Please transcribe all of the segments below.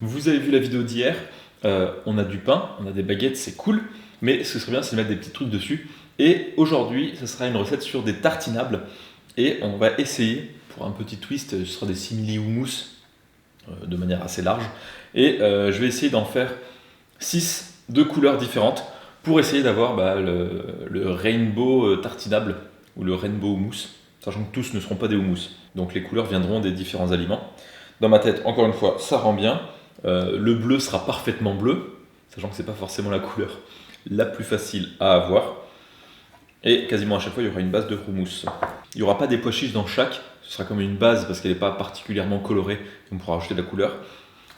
Vous avez vu la vidéo d'hier, on a du pain, on a des baguettes, c'est cool, mais ce serait bien c'est de mettre des petits trucs dessus. Et aujourd'hui, ce sera une recette sur des tartinables, et on va essayer, pour un petit twist, ce sera des simili houmous, de manière assez large, et je vais essayer d'en faire 6 de couleurs différentes, pour essayer d'avoir le rainbow tartinable, ou le rainbow houmous, sachant que tous ne seront pas des houmous, donc les couleurs viendront des différents aliments. Dans ma tête, encore une fois, ça rend bien. Le bleu sera parfaitement bleu, sachant que c'est pas forcément la couleur la plus facile à avoir. Et quasiment à chaque fois, il y aura une base de houmous. Il n'y aura pas des pois chiches dans chaque, ce sera comme une base parce qu'elle n'est pas particulièrement colorée, et on pourra rajouter de la couleur.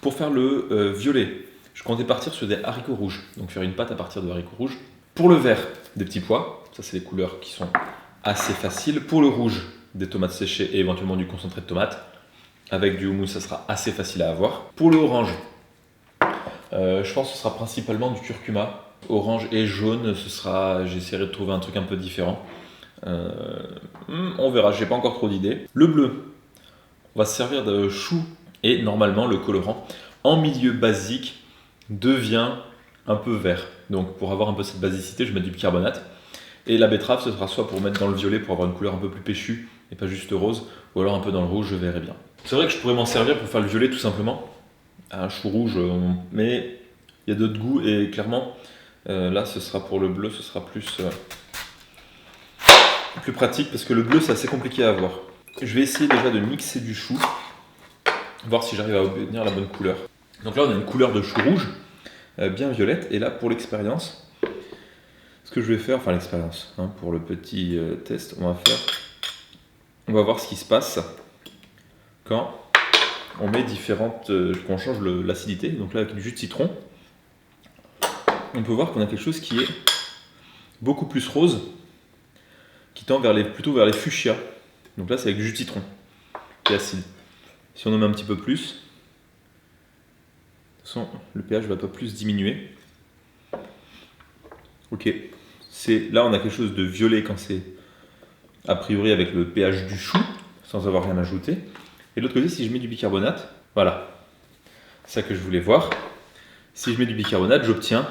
Pour faire le violet, je comptais partir sur des haricots rouges, donc faire une pâte à partir de haricots rouges. Pour le vert, des petits pois, ça c'est des couleurs qui sont assez faciles. Pour le rouge, des tomates séchées et éventuellement du concentré de tomate. Avec du houmous, ça sera assez facile à avoir. Pour le orange, je pense que ce sera principalement du curcuma. Orange et jaune, j'essaierai de trouver un truc un peu différent. On verra, j'ai pas encore trop d'idées. Le bleu, on va se servir de chou et normalement le colorant en milieu basique devient un peu vert. Donc pour avoir un peu cette basicité, je mets du bicarbonate. Et la betterave, ce sera soit pour mettre dans le violet pour avoir une couleur un peu plus péchue et pas juste rose, ou alors un peu dans le rouge, je verrai bien. C'est vrai que je pourrais m'en servir pour faire le violet tout simplement, un chou rouge, mais il y a d'autres goûts et clairement, là ce sera pour le bleu, ce sera plus pratique parce que le bleu c'est assez compliqué à avoir. Je vais essayer déjà de mixer du chou, voir si j'arrive à obtenir la bonne couleur. Donc là on a une couleur de chou rouge, bien violette, et là pour l'expérience, ce que je vais faire, enfin l'expérience, pour le petit test, on va voir ce qui se passe quand on met qu'on change l'acidité. Donc là avec du jus de citron, on peut voir qu'on a quelque chose qui est beaucoup plus rose, qui tend plutôt vers les fuchsias. Donc là c'est avec du jus de citron, qui est acide. Si on en met un petit peu plus, de toute façon le pH va pas plus diminuer. Ok, là on a quelque chose de violet quand c'est a priori avec le pH du chou, sans avoir rien ajouté. Et de l'autre côté, si je mets du bicarbonate, voilà, c'est ça que je voulais voir. Si je mets du bicarbonate, j'obtiens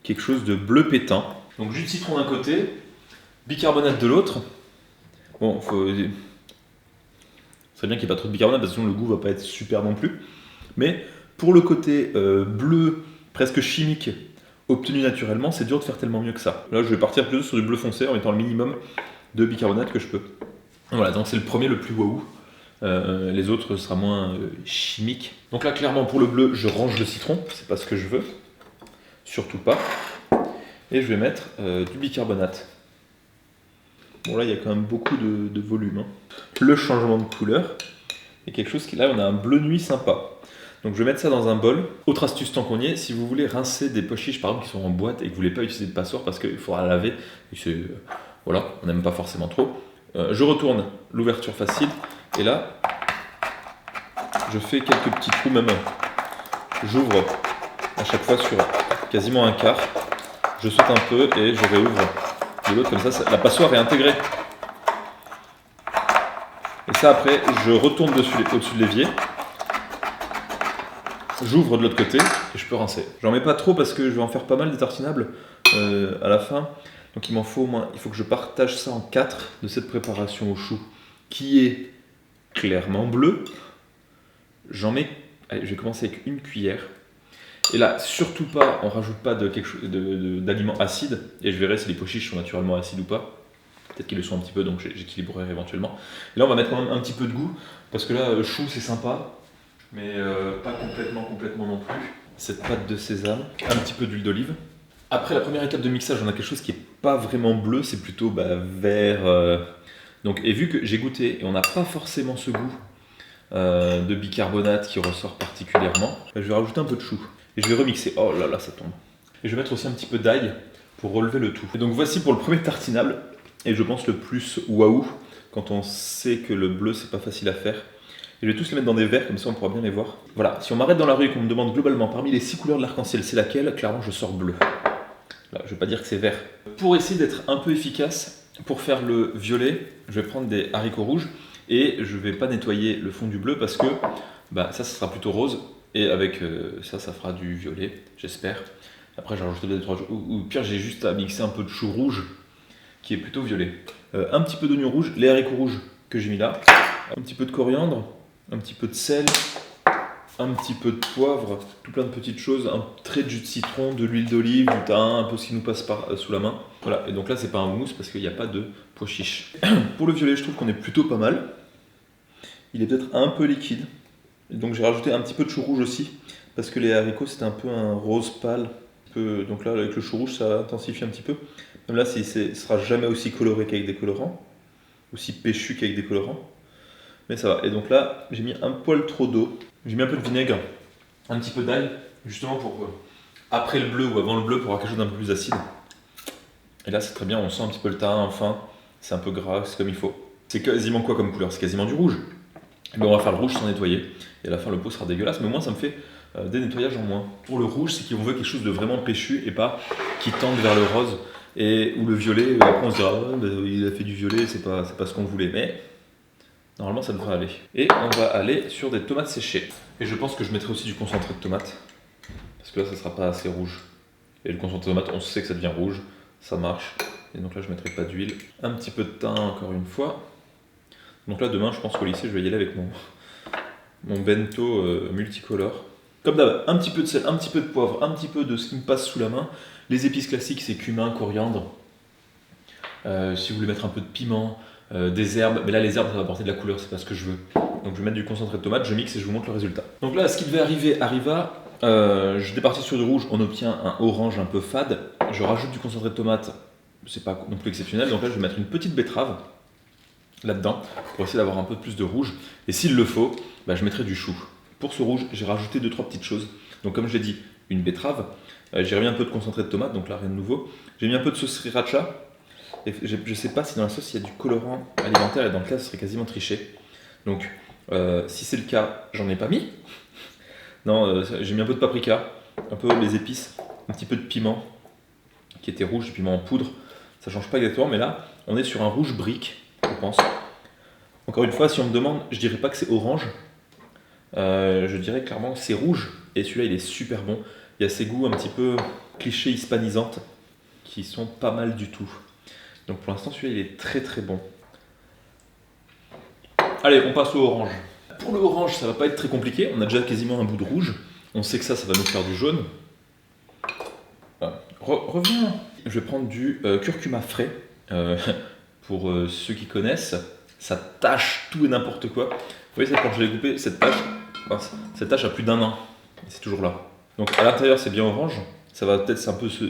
quelque chose de bleu pétant. Donc jus de citron d'un côté, bicarbonate de l'autre. Bon, c'est bien qu'il n'y ait pas trop de bicarbonate, parce que sinon le goût va pas être super non plus. Mais pour le côté bleu, presque chimique, obtenu naturellement, c'est dur de faire tellement mieux que ça. Là, je vais partir plutôt sur du bleu foncé en mettant le minimum de bicarbonate que je peux. Voilà, donc c'est le premier, le plus waouh. Les autres, ce sera moins chimique. Donc là, clairement, pour le bleu, je range le citron, c'est pas ce que je veux, surtout pas. Et je vais mettre du bicarbonate. Bon, là, il y a quand même beaucoup de volume. Le changement de couleur est quelque chose qui, là, on a un bleu nuit sympa. Donc je vais mettre ça dans un bol. Autre astuce tant qu'on y est, si vous voulez rincer des pois chiches par exemple qui sont en boîte et que vous ne voulez pas utiliser de passoire parce qu'il faudra laver, et voilà, on n'aime pas forcément trop. Je retourne l'ouverture facile et là, je fais quelques petits trous, même j'ouvre à chaque fois sur quasiment un quart. Je saute un peu et je réouvre de l'autre comme ça, la passoire est intégrée. Et ça après, je retourne au-dessus de l'évier. J'ouvre de l'autre côté et je peux rincer. J'en mets pas trop parce que je vais en faire pas mal des tartinables à la fin. Donc il m'en faut au moins, il faut que je partage ça en 4 de cette préparation au chou qui est clairement bleu. Allez, je vais commencer avec une cuillère. Et là, surtout pas, on rajoute pas d'aliments acides. Et je verrai si les pois chiches sont naturellement acides ou pas. Peut-être qu'ils le sont un petit peu, donc j'équilibrerai éventuellement. Et là, on va mettre quand même un petit peu de goût. Parce que là, chou, c'est sympa. Mais pas complètement non plus. Cette pâte de sésame, un petit peu d'huile d'olive. Après la première étape de mixage, on a quelque chose qui est pas vraiment bleu, c'est plutôt vert. Et vu que j'ai goûté et on n'a pas forcément ce goût de bicarbonate qui ressort particulièrement, je vais rajouter un peu de chou et je vais remixer. Oh là là, ça tombe. Et je vais mettre aussi un petit peu d'ail pour relever le tout. Et donc voici pour le premier tartinable et je pense le plus waouh quand on sait que le bleu c'est pas facile à faire. Et je vais tous les mettre dans des verres, comme ça on pourra bien les voir. Voilà, si on m'arrête dans la rue et qu'on me demande globalement parmi les 6 couleurs de l'arc-en-ciel, c'est laquelle, clairement je sors bleu. Là, je vais pas dire que c'est vert. Pour essayer d'être un peu efficace, pour faire le violet, je vais prendre des haricots rouges et je vais pas nettoyer le fond du bleu parce que ça sera plutôt rose. Et avec ça fera du violet, j'espère. Après, j'ai rajouté des 3 jours. Ou pire, j'ai juste à mixer un peu de chou rouge qui est plutôt violet. Un petit peu d'oignon rouge, les haricots rouges que j'ai mis là. Un petit peu de coriandre, un petit peu de sel, un petit peu de poivre, tout plein de petites choses, un trait de jus de citron, de l'huile d'olive, du thym, un peu ce qui nous passe sous la main. Voilà, et donc là, c'est pas un houmous parce qu'il n'y a pas de pois chiches. Pour le violet, je trouve qu'on est plutôt pas mal. Il est peut-être un peu liquide. Donc j'ai rajouté un petit peu de chou rouge aussi, parce que les haricots c'était un peu un rose pâle. Donc là avec le chou rouge ça intensifie un petit peu. Même là ce sera jamais aussi coloré qu'avec des colorants, aussi péchu qu'avec des colorants. Mais ça va. Et donc là j'ai mis un poil trop d'eau, j'ai mis un peu de vinaigre, un petit peu d'ail, justement pour après le bleu ou avant le bleu pour avoir quelque chose d'un peu plus acide. Et là c'est très bien, on sent un petit peu le thym, enfin c'est un peu gras, c'est comme il faut. C'est quasiment quoi comme couleur? C'est quasiment du rouge. Mais on va faire le rouge sans nettoyer. Et à la fin, le pot sera dégueulasse. Mais au moins, ça me fait des nettoyages en moins. Pour le rouge, c'est qu'on veut quelque chose de vraiment péchu et pas qui tende vers le rose. Ou le violet, après on se dira, oh, il a fait du violet, c'est pas ce qu'on voulait. Mais normalement, ça devrait aller. Et on va aller sur des tomates séchées. Et je pense que je mettrai aussi du concentré de tomate. Parce que là, ça sera pas assez rouge. Et le concentré de tomate, on sait que ça devient rouge. Ça marche. Et donc là, je mettrai pas d'huile. Un petit peu de thym, encore une fois. Donc là, demain, je pense qu'au lycée, je vais y aller avec mon bento multicolore. Comme d'hab, un petit peu de sel, un petit peu de poivre, un petit peu de ce qui me passe sous la main. Les épices classiques, c'est cumin, coriandre. Si vous voulez mettre un peu de piment, des herbes. Mais là, les herbes, ça va apporter de la couleur, c'est pas ce que je veux. Donc je vais mettre du concentré de tomate, je mixe et je vous montre le résultat. Donc là, ce qui devait arriver arriva. Je départis sur du rouge, on obtient un orange un peu fade. Je rajoute du concentré de tomate, c'est pas non plus exceptionnel. Donc là, je vais mettre une petite betterave là-dedans pour essayer d'avoir un peu plus de rouge, et s'il le faut je mettrai du chou. Pour ce rouge j'ai rajouté 2-3 petites choses, donc comme je l'ai dit, une betterave, j'ai remis un peu de concentré de tomate, donc là rien de nouveau, j'ai mis un peu de sauce sriracha, et je sais pas si dans la sauce il y a du colorant alimentaire, et dans le cas ce serait quasiment triché, donc si c'est le cas j'en ai pas mis. Non, j'ai mis un peu de paprika, un peu les épices, un petit peu de piment qui était rouge, du piment en poudre, ça change pas exactement, mais là on est sur un rouge brique, je pense. Encore une fois, si on me demande, je dirais pas que c'est orange, je dirais clairement que c'est rouge, et celui-là il est super bon. Il y a ces goûts un petit peu clichés hispanisantes qui sont pas mal du tout. Donc pour l'instant celui-là il est très très bon. Allez, on passe au orange. Pour le orange ça va pas être très compliqué, on a déjà quasiment un bout de rouge, on sait que ça va nous faire du jaune. Reviens. Je vais prendre du curcuma frais, pour ceux qui connaissent. Ça tâche tout et n'importe quoi. Vous voyez, quand je l'ai coupé, cette tâche a plus d'1 an. Et c'est toujours là. Donc à l'intérieur, c'est bien orange. Ça va peut-être un peu se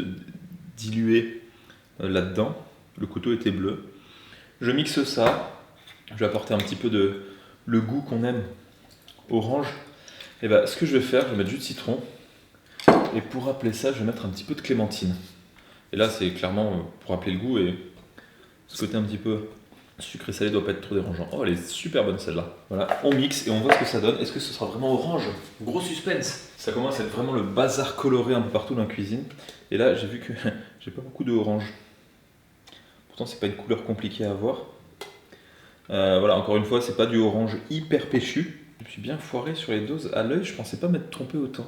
diluer là-dedans. Le couteau était bleu. Je mixe ça. Je vais apporter un petit peu de le goût qu'on aime orange. Et ce que je vais faire, je vais mettre du jus de citron. Et pour rappeler ça, je vais mettre un petit peu de clémentine. Et là, c'est clairement pour rappeler le goût, et ce côté un petit peu sucré salé doit pas être trop dérangeant. Oh, elle est super bonne celle-là. Voilà, on mixe et on voit ce que ça donne. Est-ce que ce sera vraiment orange? Gros suspense. Ça commence à être vraiment le bazar coloré un peu partout dans la cuisine. Et là, j'ai vu que j'ai pas beaucoup de orange. Pourtant, c'est pas une couleur compliquée à avoir. Voilà, encore une fois, c'est pas du orange hyper péchu. Je me suis bien foiré sur les doses. À l'œil, je pensais pas m'être trompé autant.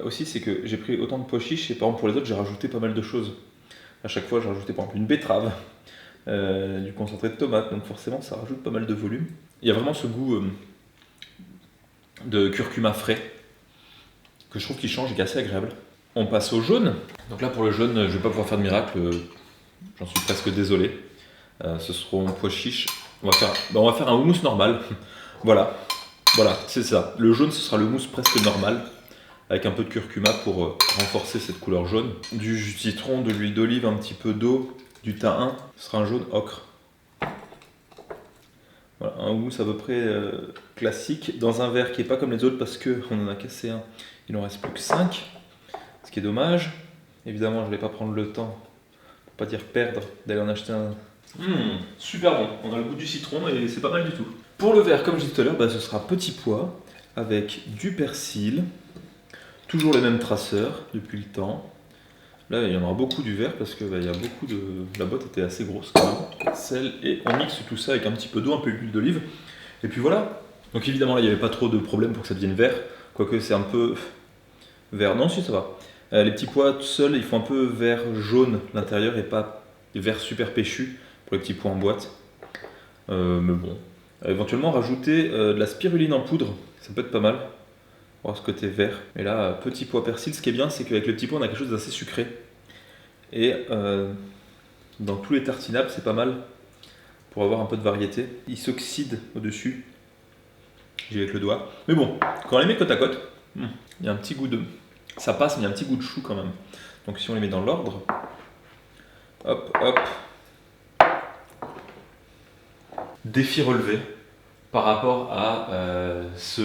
Aussi, c'est que j'ai pris autant de pois chiches, et par exemple pour les autres, j'ai rajouté pas mal de choses. À chaque fois, j'ai rajouté par exemple une betterave, du concentré de tomate, donc forcément ça rajoute pas mal de volume. Il y a vraiment ce goût de curcuma frais que je trouve qui change et qui est assez agréable. On passe au jaune. Donc là pour le jaune, je vais pas pouvoir faire de miracle, j'en suis presque désolé. Ce seront pois chiches. On va faire un houmous normal. voilà, c'est ça. Le jaune, ce sera le houmous presque normal, avec un peu de curcuma pour renforcer cette couleur jaune. Du jus de citron, de l'huile d'olive, un petit peu d'eau, du thym, ce sera un jaune ocre. Voilà, un houmous à peu près classique, dans un verre qui n'est pas comme les autres parce qu'on en a cassé un, il en reste plus que 5, ce qui est dommage. Évidemment, je ne vais pas prendre le temps, pour pas dire perdre, d'aller en acheter un. Super bon, on a le goût du citron et c'est pas mal du tout. Pour le verre, comme je disais tout à l'heure, ce sera petit pois avec du persil. Toujours les mêmes traceurs depuis le temps. Là, il y en aura beaucoup du vert parce que il y a beaucoup de. La boîte était assez grosse quand même. Sel, et on mixe tout ça avec un petit peu d'eau, un peu d'huile d'olive. Et puis voilà, Donc évidemment là il n'y avait pas trop de problème pour que ça devienne vert, quoique c'est un peu vert. Non si ça va. Les petits pois tout seuls ils font un peu vert jaune l'intérieur et pas vert super péchu pour les petits pois en boîte. Mais bon. Éventuellement rajouter de la spiruline en poudre, ça peut être pas mal. Voir ce côté vert. Et là, petit pois persil, ce qui est bien c'est qu'avec le petit pois on a quelque chose d'assez sucré. Et dans tous les tartinables c'est pas mal pour avoir un peu de variété. Il s'oxyde au-dessus. J'y vais avec le doigt. Mais bon, quand on les met côte à côte, il y a un petit goût de... Ça passe, mais il y a un petit goût de chou quand même. Donc si on les met dans l'ordre, hop, hop. Défi relevé par rapport à ce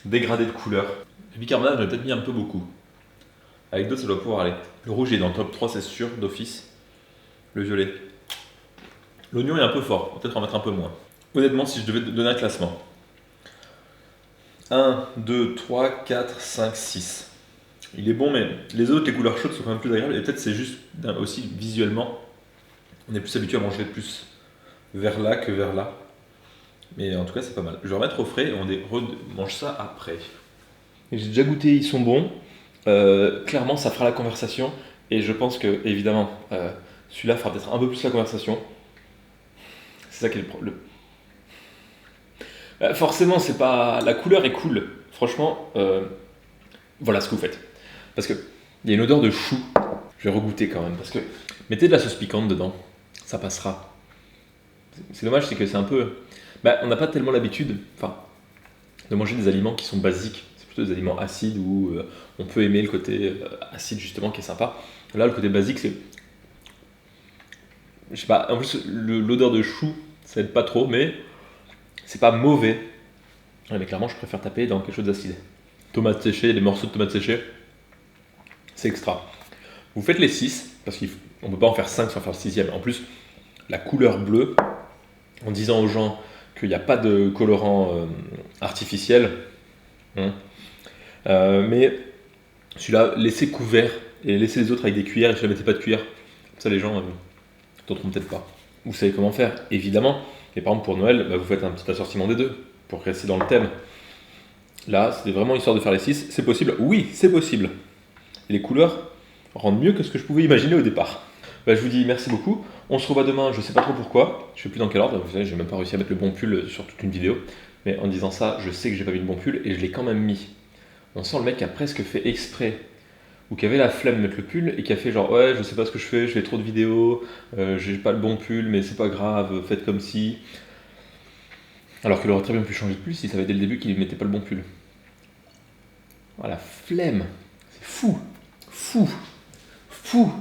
dégradé de couleur. Le bicarbonate, j'en ai peut-être mis un peu beaucoup. Avec d'autres, ça doit pouvoir aller. Le rouge est dans le top 3, c'est sûr, d'office. Le violet. L'oignon est un peu fort, peut-être en mettre un peu moins. Honnêtement, si je devais donner un classement. 1, 2, 3, 4, 5, 6. Il est bon, mais les autres, les couleurs chaudes sont quand même plus agréables. Et peut-être c'est juste aussi visuellement, on est plus habitué à manger plus vers là que vers là. Mais en tout cas, c'est pas mal. Je vais remettre au frais et on mange ça après. J'ai déjà goûté, ils sont bons. Clairement, ça fera la conversation. Et je pense que, évidemment, celui-là fera peut-être un peu plus la conversation. C'est ça qui est le problème. Forcément, c'est pas. La couleur est cool. Franchement, voilà ce que vous faites. Parce qu'il y a une odeur de chou. Je vais regoûter quand même. Parce que mettez de la sauce piquante dedans. Ça passera. C'est dommage, c'est que c'est un peu. On n'a pas tellement l'habitude de manger des aliments qui sont basiques. C'est plutôt des aliments acides où on peut aimer le côté acide justement qui est sympa. Là, le côté basique, c'est. Je sais pas, en plus, l'odeur de chou, ça aide pas trop, mais c'est pas mauvais. Ouais, mais clairement, je préfère taper dans quelque chose d'acide. Tomates séchées, des morceaux de tomates séchées, c'est extra. Vous faites les 6, parce qu'on ne peut pas en faire 5 sans faire le 6e. En plus, la couleur bleue, en disant aux gens qu'il n'y a pas de colorant artificiel, mais celui-là, laissez couvert et laissez les autres avec des cuillères et je ne mettez pas de cuillère. Comme ça, les gens t'en trompent peut-être pas. Vous savez comment faire, évidemment. Et par exemple, pour Noël, vous faites un petit assortiment des deux pour rester dans le thème. Là, c'était vraiment histoire de faire les 6. C'est possible? Oui, c'est possible. Et les couleurs rendent mieux que ce que je pouvais imaginer au départ. Je vous dis merci beaucoup. On se revoit demain, je sais pas trop pourquoi. Je sais plus dans quel ordre. Vous savez, j'ai même pas réussi à mettre le bon pull sur toute une vidéo. Mais en disant ça, je sais que j'ai pas mis le bon pull et je l'ai quand même mis. On sent le mec qui a presque fait exprès. Ou qui avait la flemme de mettre le pull et qui a fait genre ouais, je sais pas ce que je fais trop de vidéos, j'ai pas le bon pull, mais c'est pas grave, faites comme si. Alors qu'il aurait très bien pu changer de pull s'il savait dès le début qu'il mettait pas le bon pull. Oh la flemme, c'est fou, fou, fou.